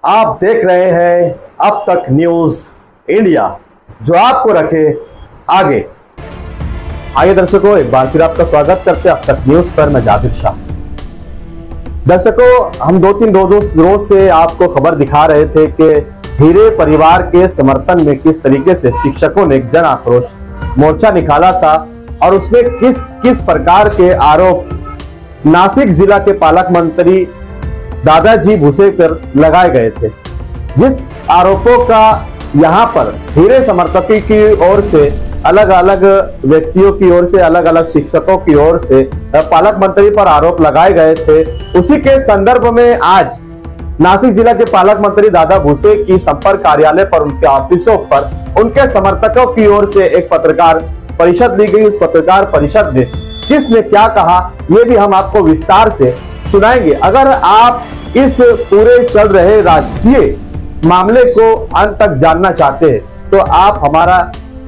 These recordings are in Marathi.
आप देख रहे हैं अब तक न्यूज इंडिया, जो आपको रखे आगे। आइए दर्शकों, एक बार फिर आपका स्वागत करते हैं अब तक न्यूज पर। मैं जाकिर शाह। दर्शकों, हम दो तीन रोज से आपको खबर दिखा रहे थे कि हीरे परिवार के समर्थन में किस तरीके से शिक्षकों ने एक जन आक्रोश मोर्चा निकाला था और उसमें किस किस प्रकार के आरोप नासिक जिला के पालक मंत्री दादाजी भुसे पर लगाए गए थे। जिस आरोपों का यहाँ पर हीरे समर्थकों की ओर से, अलग अलग व्यक्तियों की ओर से, अलग अलग शिक्षकों की ओर से पालक मंत्री पर आरोप लगाए गए थे, उसी के संदर्भ में आज नासिक जिला के पालक मंत्री दादा भुसे की संपर्क कार्यालय पर, उनके ऑफिसों पर, उनके समर्थकों की ओर से एक पत्रकार परिषद ली गई। उस पत्रकार परिषद में किसने क्या कहा, ये भी हम आपको विस्तार से सुनाएंगे। अगर आप इस पूरे चल रहे राजकीय मामले को अंत तक जानना चाहते हैं तो आप, हमारा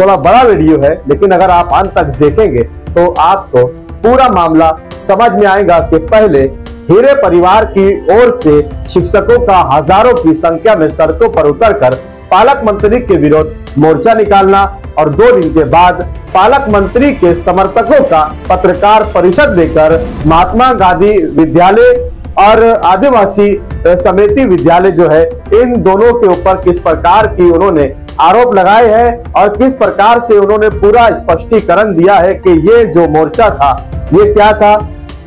थोड़ा बड़ा वीडियो है, लेकिन अगर आप अंत तक देखेंगे तो आपको पूरा मामला समझ में आएगा कि पहले हीरे परिवार की ओर से शिक्षकों का हजारों की संख्या में सड़कों पर उतरकर पालक मंत्री के विरोध मोर्चा निकालना और 2 दिन के बाद पालक मंत्री के समर्थकों का पत्रकार परिषद लेकर महात्मा गांधी विद्यालय और आदिवासी समिति विद्यालय जो है, इन दोनों के ऊपर किस प्रकार की उन्होंने आरोप लगाए हैं और किस प्रकार से उन्होंने पूरा स्पष्टीकरण दिया है कि ये जो मोर्चा था ये क्या था।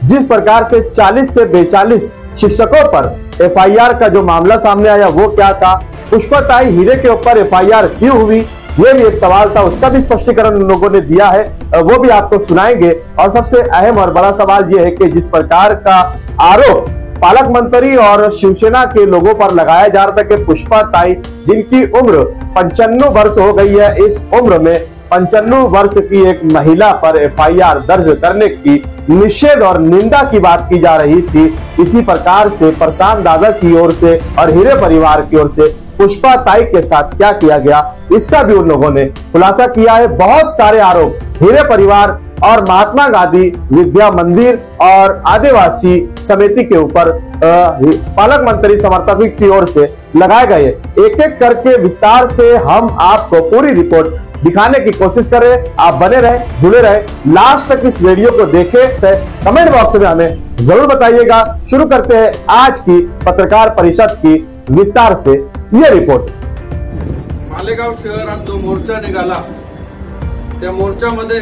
जिस प्रकार से 40 से 42 शिक्षकों पर एफआईआर का जो मामला सामने आया वो क्या था, पुष्पाताई हीरे के ऊपर एफआईआर क्यों हुई, ये भी एक सवाल था, उसका भी स्पष्टीकरण उन लोगों ने दिया है, वो भी आपको सुनाएंगे। और सबसे अहम और बड़ा सवाल ये है कि जिस प्रकार का आरोप पालक मंत्री और शिवसेना के लोगों पर लगाया जा रहा था कि पुष्पाताई, जिनकी उम्र 95 वर्ष हो गई है, इस उम्र में 95 वर्ष की एक महिला पर एफआईआर दर्ज करने की निषेध और निंदा की बात की जा रही थी। इसी प्रकार से प्रशांत दादा की ओर से और हीरे परिवार की ओर से पुष्पाताई के साथ क्या किया गया, इसका भी उन लोगों ने खुलासा किया है। बहुत सारे आरोप हीरे परिवार और महात्मा गांधी विद्या मंदिर और आदिवासी समिति के ऊपर पालक मंत्री समर्थकों की ओर से लगाए गए। एक एक करके विस्तार से हम आपको पूरी रिपोर्ट दिखाने की कोशिश कर रहे हैं। आप बने रहे, जुड़े रहे, लास्ट तक इस वीडियो को देखें। कमेंट बॉक्स में हमें जरूर बताइएगा। शुरू करते हैं आज की पत्रकार परिषद की विस्तार से ये रिपोर्ट। मालेगाव शहरात जो मोर्चा निघाला त्या मोर्चामध्ये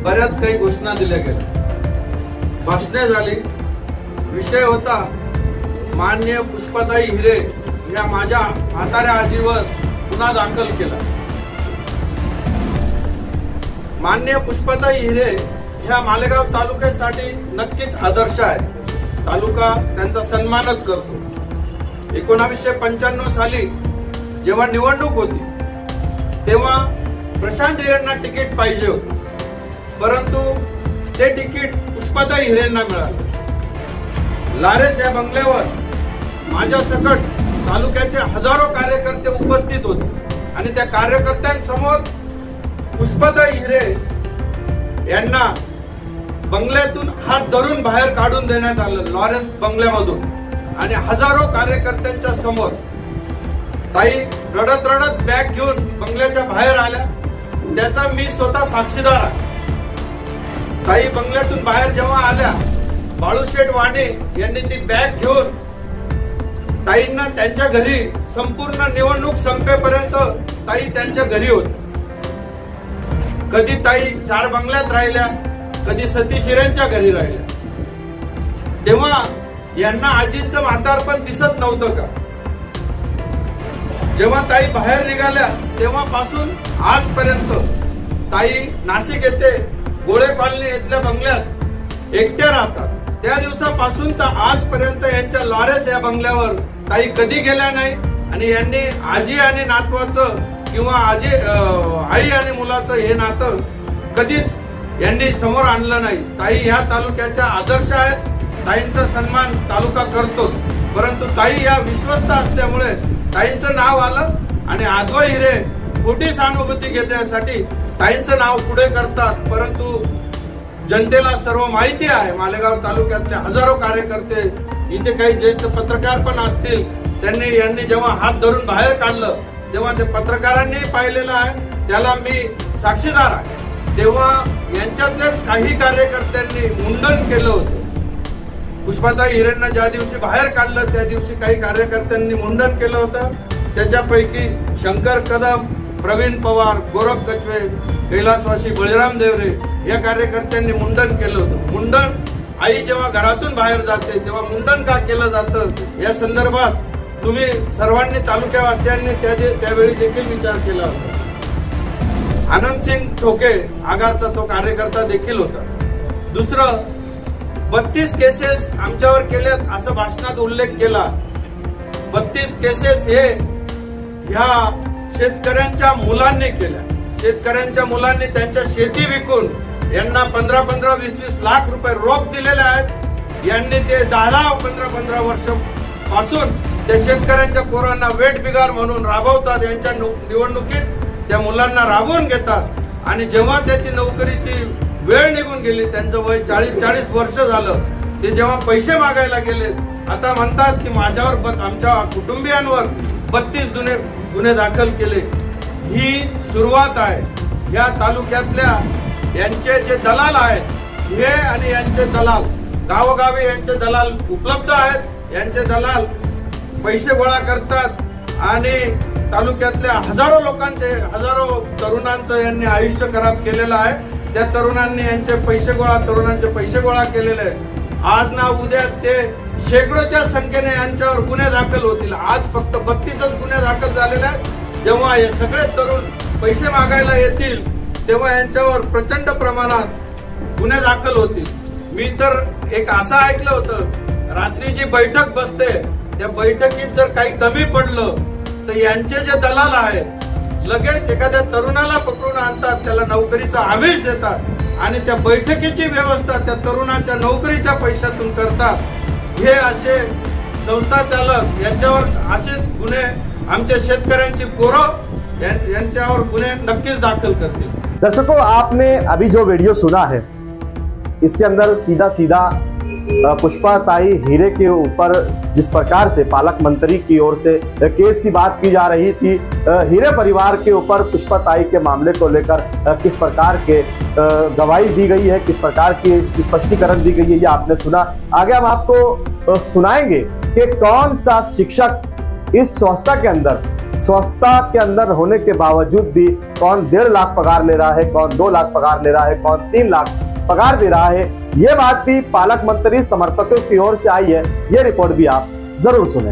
बऱ्याच काही घोषणा दिल्या गेल्या, भाषणे झाली। विषय होता माननीय पुष्पाताई हिरे या माझ्या म्हाताऱ्या आजीवर गुन्हा दाखल केला। माननीय पुष्पाताई हिरे ह्या मालेगाव तालुक्यासाठी नक्कीच आदर्श आहे। तालुका त्यांचा सन्मानच करतो। 1995 साली जेव्हा निवडणूक होती तेव्हा प्रशांत हिरेंना तिकीट पाहिजे होते, परंतु ते तिकीट पुष्पाताई हिरेंना मिळाले। लारेस या बंगल्यावर माझ्या सकट तालुक्याचे हजारो कार्यकर्ते उपस्थित होते आणि त्या कार्यकर्त्यांसमोर पुष्पाताई हिरे यांना बंगल्यातून हात धरून बाहेर काढून देण्यात आलं, लॉरेन्स बंगल्यामधून। आणि हजारो कार्यकर्त्यांच्या समोर ताई रडत रडत बॅग घेऊन बंगल्याच्या बाहेर आल्या। त्याचा मी स्वतः साक्षीदार आहे। ताई बंगल्यातून बाहेर जेव्हा आल्या, बाळूशेठ वाणे यांनी ती बॅग घेऊन ताईंना त्यांच्या घरी, संपूर्ण निवडणूक संपेपर्यंत ताई त्यांच्या घरी होती। कधी ताई 4 बंगल्यात राहिल्या, कधी सतीश हिरेंच्या घरी राहिल्या। तेव्हा यांना आजींचं म्हातारपण दिसत नव्हतं का? जेव्हा ताई बाहेर निघाल्या तेव्हापासून आजपर्यंत ताई नाशिक येथे गोळे कॉलनी येथल्या बंगल्यात एकट्या राहतात। त्या दिवसापासून तर आजपर्यंत यांच्या लॉरेन्स या बंगल्यावर ताई कधी गेल्या नाही आणि यांनी आजी आणि नातवाचं किंवा आई आणि मुलाचं हे नातं कधीच यांनी समोर आणलं नाही। ताई ह्या तालुक्याच्या आदर्श आहेत। ताईंचा सन्मान तालुका करतोच, परंतु ताई या विश्वस्त असल्यामुळे ताईंचं नाव आलं आणि आदवा हिरे खोटी सहानुभूती घेण्यासाठी ताईंचं नाव पुढे करतात। परंतु जनतेला सर्व माहिती आहे, मालेगाव तालुक्यातले हजारो कार्यकर्ते, इथे काही ज्येष्ठ पत्रकार पण असतील, यांनी जेव्हा हात धरून बाहेर काढलं तेव्हा ते पत्रकारांनी पाहिलेलं आहे, त्याला मी साक्षीदार आहे. तेव्हा यांच्यातलेच काही कार्यकर्त्यांनी मुंडन केलं होतं. पुष्पाताई हिरेंना ज्या दिवशी बाहेर काढलं त्या दिवशी काही कार्यकर्त्यांनी मुंडन केलं होतं. त्याच्यापैकी शंकर कदम, प्रवीण पवार, गोरख कचवे, कैलासवासी बळीराम देवरे या कार्यकर्त्यांनी मुंडन केलं होतं. मुंडन, आई जेव्हा घरातून बाहेर जाते तेव्हा मुंडन का केलं जातं या संदर्भात तुम्ही सर्वांनी तालुक्यावासियांनी त्यावेळी देखील विचार केला होता. आनंदसिंग ठोके आगारचा तो कार्यकर्ता देखील होता. दुसरं, 32 केसेस आमच्यावर केल्यात असं भाषणात उल्लेख केला. 32 केसेस हे ह्या शेतकऱ्यांच्या मुलांनी केल्या. शेतकऱ्यांच्या मुलांनी त्यांच्या शेती विकून यांना 15-15, 20-20 लाख रुपये रोख दिलेले आहेत. यांनी ते 10-15 वर्ष पासून त्या शेतकऱ्यांच्या पोरांना वेठ बिगार म्हणून राबवतात. यांच्या निवडणुकीत त्या मुलांना राबवून घेतात आणि जेव्हा त्याची नोकरीची वेळ निघून गेली, त्यांचं वय 40 वर्ष झालं, ते जेव्हा पैसे मागायला गेले, आता म्हणतात की माझ्यावर, आमच्या कुटुंबियांवर 32 गुन्हे दाखल केले. ही सुरुवात आहे. या तालुक्यातल्या यांचे जे दलाल आहेत हे आणि यांचे दलाल गावोगावी यांचे दलाल उपलब्ध आहेत. यांचे दलाल पैसे गोळा करतात आणि तालुक्यातल्या हजारो लोकांचे, हजारो तरुणांचं यांनी आयुष्य खराब केलेलं आहे. त्या तरुणांनी तरुणांचे पैसे गोळा केलेले आहेत. आज ना उद्या ते शेकडोच्या संख्येने यांच्यावर गुन्हे दाखल होतील. आज फक्त 32च गुन्हे दाखल झालेले आहेत. जेव्हा हे सगळे तरुण पैसे मागायला येतील तेव्हा यांच्यावर प्रचंड प्रमाणात गुन्हे दाखल होतील. मी तर एक असं ऐकलं होतं, रात्री जी बैठक बसते त्या बैठकीत जर काही कमी पडलं तर यांचे जे दलाल आहेत लगेच एखाद्या तरुणाला पकडून आणतात, त्याला नोकरीचा आमिष देतात आणि त्या बैठकीची व्यवस्था त्या तरुणाच्या नोकरीच्या पैशातून करतात. हे असे संस्था चालक यांच्यावर असे गुन्हे आमच्या शेतकऱ्यांची पोरं यांच्यावर गुन्हे नक्कीच दाखल करतील. दर्शकों, आपने अभी जो वीडियो सुना है इसके अंदर सीधा सीधा पुष्पाताई हीरे के ऊपर जिस प्रकार से पालक मंत्री की ओर से केस की बात की जा रही थी, हीरे परिवार के ऊपर पुष्पाताई के मामले को लेकर किस प्रकार के गवाही दी गई है, किस प्रकार की स्पष्टीकरण दी गई है, ये आपने सुना. आगे हम आपको सुनाएंगे कि कौन सा शिक्षक इस संस्था के अंदर होने के बावजूद भी कौन 1.5 लाख पगार ले रहा है, कौन 2 लाख पगार ले रहा है, कौन 3 लाख पगार दे रहा है. ये बात भी पालक मंत्री समर्थकों की ओर से आई है. ये रिपोर्ट भी आप जरूर सुने.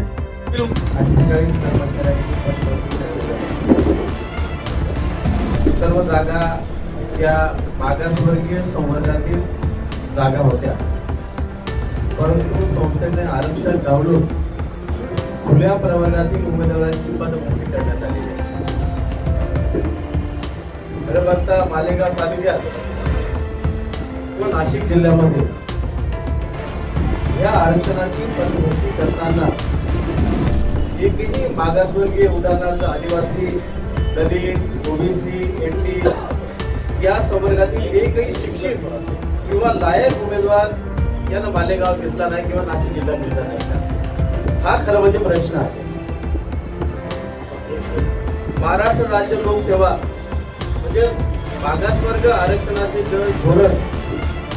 सर्व जागा त्या मागासवर्गीय संवर्गातील जागा होत्या, परंतु संस्थेने आरक्षण डावलून खुल्या प्रवर्गातील उमेदवारांची पदभरती करण्यात आली आहे. खरं बघता मालेगाव तालुक्यात व नाशिक जिल्ह्यामध्ये या आरक्षणाची पदभरती करताना एकही मागासवर्गीय, उदाहरणार्थ आदिवासी, दलित, ओबीसी, एनटी या संवर्गातील एकही शिक्षित किंवा लायक उमेदवार यांना मालेगाव घेतला नाही किंवा नाशिक जिल्ह्यात घेतला नाही का? हा खरं म्हणजे प्रश्न आहे. महाराष्ट्र राज्य लोकसेवा म्हणजे मागासवर्ग आरक्षणाचे जे धोरण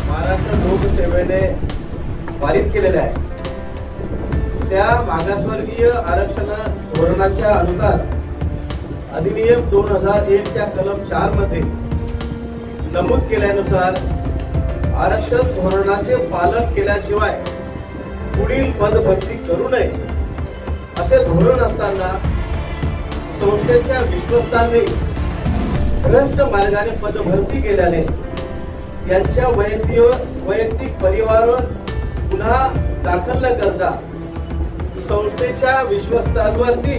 महाराष्ट्र लोकसेवेने पारित केलेले आहे, त्या मागासवर्गीय आरक्षण धोरणाच्या अनुसार अधिनियम 2001च्या कलम 4 मध्ये नमूद केल्यानुसार आरक्षण धोरणाचे पालन केल्याशिवाय पुढील पदभरती करू नये असे धोरण असताना संस्थेच्या विश्वस्तांनी भ्रष्ट मार्गाने पदभरती केल्याने यांच्या वैयक्तिक परिवारावर गुन्हा दाखल न करता संस्थेच्या विश्वस्तांनी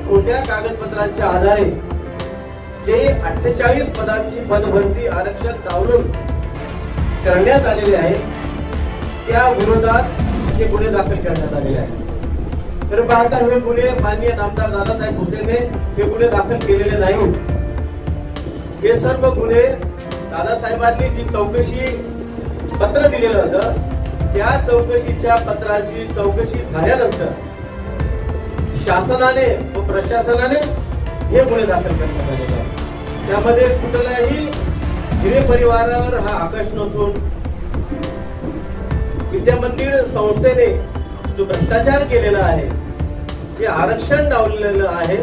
खोट्या कागदपत्रांच्या आधारे जे 48 पदांची पदभरती आरक्षण डावलून करण्यात आलेले आहे त्या विरोधात हे गुन्हे दाखल करण्यात आलेले आहेत. तर पाहता हे गुन्हे माननीय नामदार दादासाहेब भुसेने हे गुन्हे दाखल केलेले नाही. हे सर्व गुन्हे दादासाहेबांनी जी चौकशी पत्र दिलेलं होतं त्या चौकशीच्या पत्राची चौकशी झाल्यानंतर शासनाने व प्रशासनाने हे गुन्हे दाखल करण्यात आलेले आहे। त्यामध्ये कुठलाही हिरे परिवारावर हा आकाश नसून विद्यामंदिर संस्थेने जो भ्रष्टाचार केलेला आहे, जे आरक्षण डावलेलं आहे,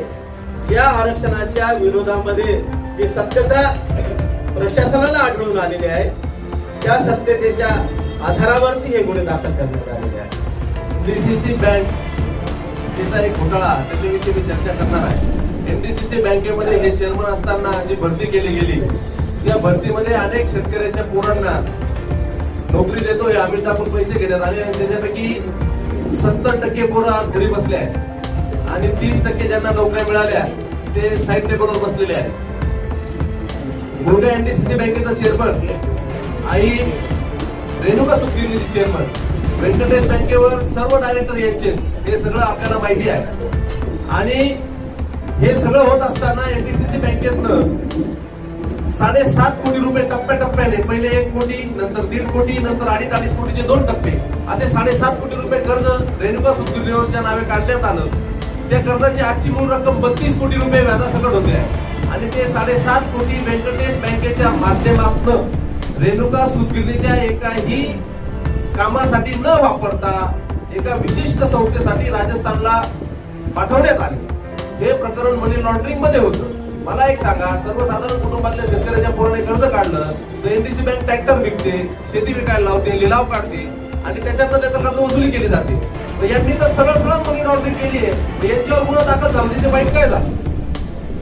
या आरक्षणाच्या विरोधामध्ये जी सत्यता प्रशासनाला आढळून आलेली आहे, त्या सत्यतेच्या आधारावरती हे गुन्हे दाखल करण्यात आलेले आहेत। एनडीसीसी बँक तिचा एक घोटाळा, त्याच्याविषयी मी चर्चा करणार आहे। एनडीसीसी बँकेमध्ये हे चेअरमन असताना जी भरती केली गेली, त्या भरतीमध्ये अनेक शेतकऱ्यांच्या पोरांना नोकरी देतोय आम्ही टाकून पैसे घेण्यात आले आणि त्याच्यापैकी 70% पोरं आज घरी बसले आहेत आणि 30% ज्यांना नोकऱ्या मिळाल्या ते साईड टेबलवर बसलेले आहेत। मुलगा एनडीसीसी बँकेचा चेअरमन, आई रेणुका सुतगिरणीची चेअरमन, व्यंकटेश बँकेवर सर्व डायरेक्टर यांचे, हे सगळं आपल्याला माहिती आहे। आणि हे सगळं होत असताना एनडीसीसी बँकेतनं 7.5 कोटी रुपये टप्प्याटप्प्याने, पहिले 1 कोटी, नंतर 1.5 कोटी, नंतर 2.5 कोटीचे 2 टप्पे, असे 7.5 कोटी रुपये कर्ज रेणुका सुतगिरणीवरच्या नावे काढण्यात आलं। त्या कर्जाची आजची मूळ रक्कम 32 कोटी रुपये व्याजासकट होते आणि ते 7.5 कोटी व्यंकटेश बँकेच्या माध्यमातून रेणुका सुतगिरणीच्या एकाही कामासाठी न वापरता एका विशिष्ट संस्थेसाठी राजस्थानला पाठवण्यात आले। हे प्रकरण मनी लॉन्ड्रिंग मध्ये होतं। मला एक सांगा, सर्वसाधारण कुटुंबातल्या शेतकऱ्याच्या पोराने कर्ज काढलं तर एनडीसी बँक ट्रॅक्टर विकते, शेती विकायला लावते, लिलाव काढते आणि त्याच्यातनं त्याचं कर्ज वसुली केली जाते। यांनी तर सरळ मनी लॉन्ड्रिंग केली आहे, यांच्यावर गुन्हा दाखल झाला, तिथे वाईट काय झालं?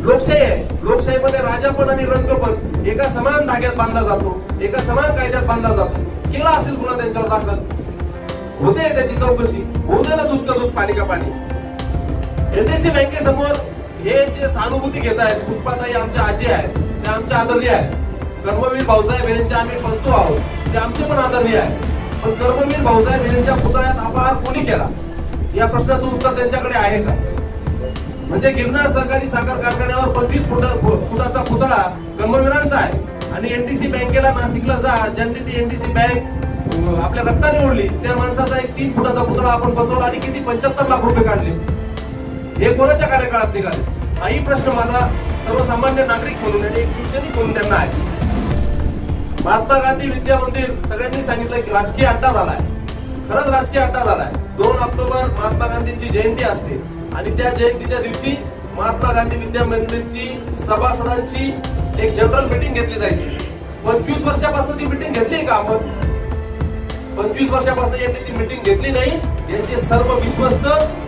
लोकशाही आहे, लोकशाहीमध्ये राजापण आणि रंगपण एका समान धाग्यात बांधला जातो, एका समान कायद्यात बांधला जातो। केला असेल गुन्हा त्यांच्यावर दाखल, होते त्याची चौकशी, होऊ दे ना, दूध का दूध पाणी का पाणी। एनडीसी बँकेसमोर हे जे सहानुभूती घेत आहेत, पुष्पाताई आमच्या आजी आहेत, त्या आमच्या आदरणीय आहेत, कर्मवीर भाऊसाहेब यांचे आम्ही पंतू आहोत, ते आमचे पण आदरणीय आहेत। पण कर्मवीर भाऊसाहेब यांच्या पुतळ्यात अपहार कोणी केला, या प्रश्नाचं उत्तर त्यांच्याकडे आहे का? म्हणजे गिरनार सहकारी साखर कारखान्यावर 25 फुटाचा पुतळा कर्मवीरांचा आहे आणि एनडीसी बँकेला नाशिकला जा, ज्यांनी ती एनडीसी बँक आपल्या रक्ताने ओढली, त्या माणसाचा एक 3 फुटाचा पुतळा आपण बसवला आणि किती 75 लाख रुपये काढले। हे कोणाच्या कार्यकाळात निघाले? हाही प्रश्न माझा सर्वसामान्य नागरिक म्हणून आणि एक शिवसैनिक म्हणून त्यांना आहे। महात्मा गांधी विद्या मंदिर सगळ्यांनी सांगितलं की राजकीय अड्डा झालाय, खरंच राजकीय अड्डा झालाय। 2 ऑक्टोबर महात्मा गांधींची जयंती असते आणि त्या जयंतीच्या दिवशी महात्मा गांधी विद्या मंदिरची सभासदांची एक जनरल मीटिंग घेतली जायची। 25 वर्षापासून ती मीटिंग घेतली का आपण? 25 वर्षापासून यांनी ती मीटिंग घेतली नाही। यांचे सर्व विश्वस्त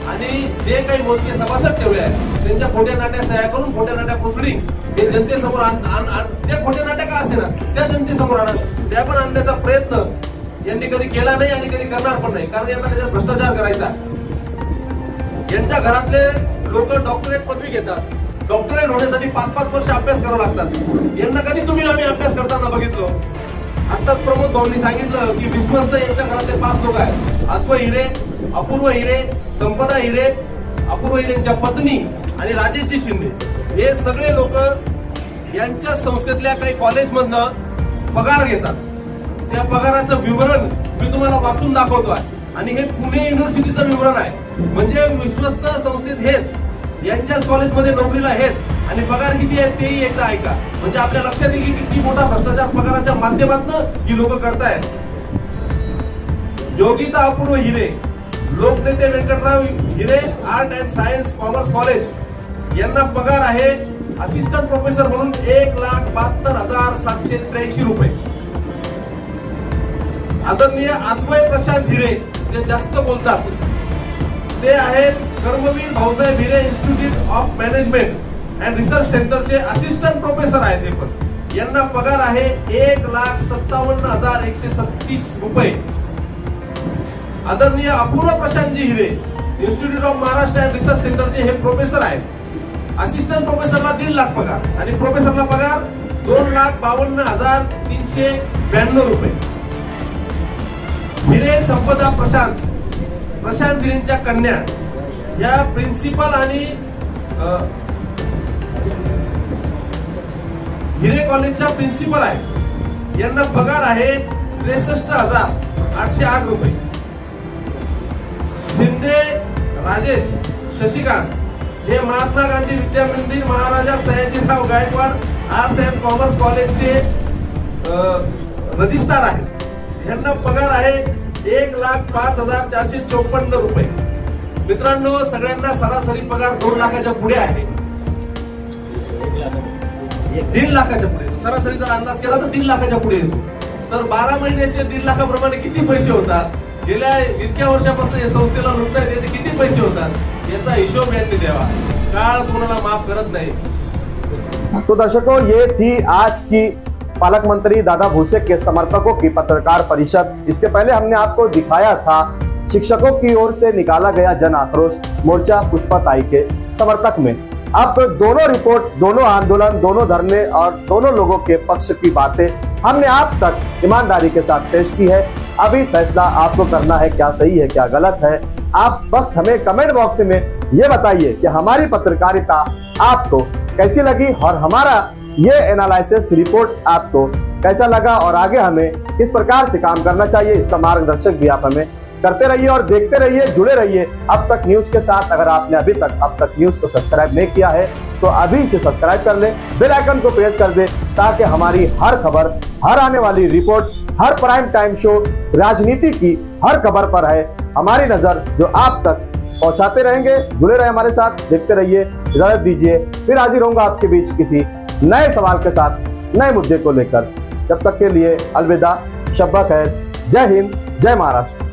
आणि जे काही मोजके सभासद ठेवले आहेत त्यांच्या खोट्या नाट्या सह्या करून खोट्या नाट्या पुसडी हे जनतेसमोर त्या खोट्या नाट्या का असे ना त्या जनतेसमोर त्या पण आणण्याचा प्रयत्न यांनी कधी केला नाही आणि कधी करणार पण नाही, कारण यांना त्याच्यात भ्रष्टाचार करायचा। यांच्या घरातले लोक डॉक्टरेट पदवी घेतात, डॉक्टरेट होण्यासाठी 5-5 वर्ष अभ्यास करावा लागतात। यांना कधी तुम्ही आम्ही अभ्यास करताना बघितलो? आताच प्रमोद भाऊंनी सांगितलं की विश्वस्त यांच्या घरातले 5 लोक आहेत, अद्वै हिरे, अपूर्व हिरे, संपदा हिरे, अपूर्व हिरेंच्या पत्नी आणि राजेशजी शिंदे, हे सगळे लोक यांच्या संस्थेतल्या काही कॉलेजमधनं पगार घेतात। त्या पगाराचं विवरण मी तुम्हाला वाचून दाखवतो आहे आणि हे पुणे युनिव्हर्सिटीचं विवरण आहे। म्हणजे विश्वस्त संस्थेत हेच, यांच्याच कॉलेजमध्ये नोकरीला हेच आणि पगार किती आहे तेही एकदा ऐका, म्हणजे आपल्या लक्षात येईल की किती मोठा भ्रष्टाचार पगाराच्या माध्यमातून ही लोक करतायत। योगिता अपूर्व हिरे, लोकनेते Vyankatrao Hire, art and science commerce college, यांना पगार आहे असिस्टंट प्रोफेसर म्हणून 1,72,783 रुपये। आदरणीय अद्वै प्रशांत हिरे, जे जास्त बोलतात, ते आहेत Karmaveer Bhausaheb Hire institute of management and research सेंटरचे असिस्टंट प्रोफेसर आहेत। ते पण यांना पगार आहे 1,57,136 रुपये। आदरणीय Apurva Prashantji Hire, institute of Maharashtra and research सेंटरचे हे प्रोफेसर आहेत। असिस्टंट प्रोफेसरला 1.5 लाख पगार आणि प्रोफेसरला पगार 2,52,392 रुपये। हिरे संपदा प्रशांत हिरेंच्या कन्या या प्रिन्सिपल आणि हिरे कॉलेजच्या प्रिन्सिपल आहेत। यांना पगार आहे 63,000 808 रुपये. शिंदे राजेश शशिकांत हे Mahatma Gandhi Vidya Mandir Maharaja Sayajirao Gaikwad arts and commerce कॉलेजचे रजिस्ट्रार आहेत. यांना पगार आहे 1,05,454 रुपये. मित्रांनो, सगळ्यांना सरासरी पगार 2 लाखाच्या पुढे आहे. 1.5 लाखाच्या पुढे. सरासरी जर अंदाज केला तर 3 लाखाच्या पुढे येतो. तर 12 महिन्याचे 3 लाखाप्रमाणे किती पैसे होतात, गेल्या इतक्या वर्षापासून या संस्थेला लुटत आहे त्याचे किती पैसे होतात, याचा हिशोब यांनी द्यावा. काळ कोणाला माफ करत नहीं. तो दर्शकों, ये थी आज की पालक मंत्री दादा भूसे के समर्थकों की पत्रकार परिषद। इसके पहले हमने आपको दिखाया था शिक्षकों की ओर से निकाला गया जन आक्रोश मोर्चा पुष्पाताई के समर्थक में। अब दोनों रिपोर्ट, दोनों आंदोलन, दोनों धरने और दोनों लोगों के पक्ष की बातें हमने आप तक ईमानदारी के साथ पेश की है। अभी फैसला आपको करना है, क्या सही है क्या गलत है। आप बस हमें कमेंट बॉक्स में ये बताइए कि हमारी पत्रकारिता आपको कैसी लगी और हमारा ये एनालिसिस रिपोर्ट आपको कैसा लगा और आगे हमें किस प्रकार से काम करना चाहिए, इसका मार्गदर्शक भी आप हमें करते रहिए और देखते रहिए, जुड़े रहिए अब तक न्यूज के साथ। अगर आपने अभी तक अब तक न्यूज को सब्सक्राइब नहीं किया है तो अभी से सब्सक्राइब कर ले, बेल आइकन को प्रेस कर दे ताकि हमारी हर खबर, हर आने वाली रिपोर्ट, हर प्राइम टाइम शो, राजनीति की हर खबर पर है हमारी नजर, जो आप तक पहुंचाते रहेंगे। जुड़े रहे हमारे साथ, देखते रहिए। इजाजत दीजिए, फिर हाजिर होऊंगा आपके बीच किसी नए सवाल के साथ, नए मुद्दे को लेकर। जब तक के लिए अलविदा, शब्बा खैर, जय हिंद, जय महाराष्ट्र।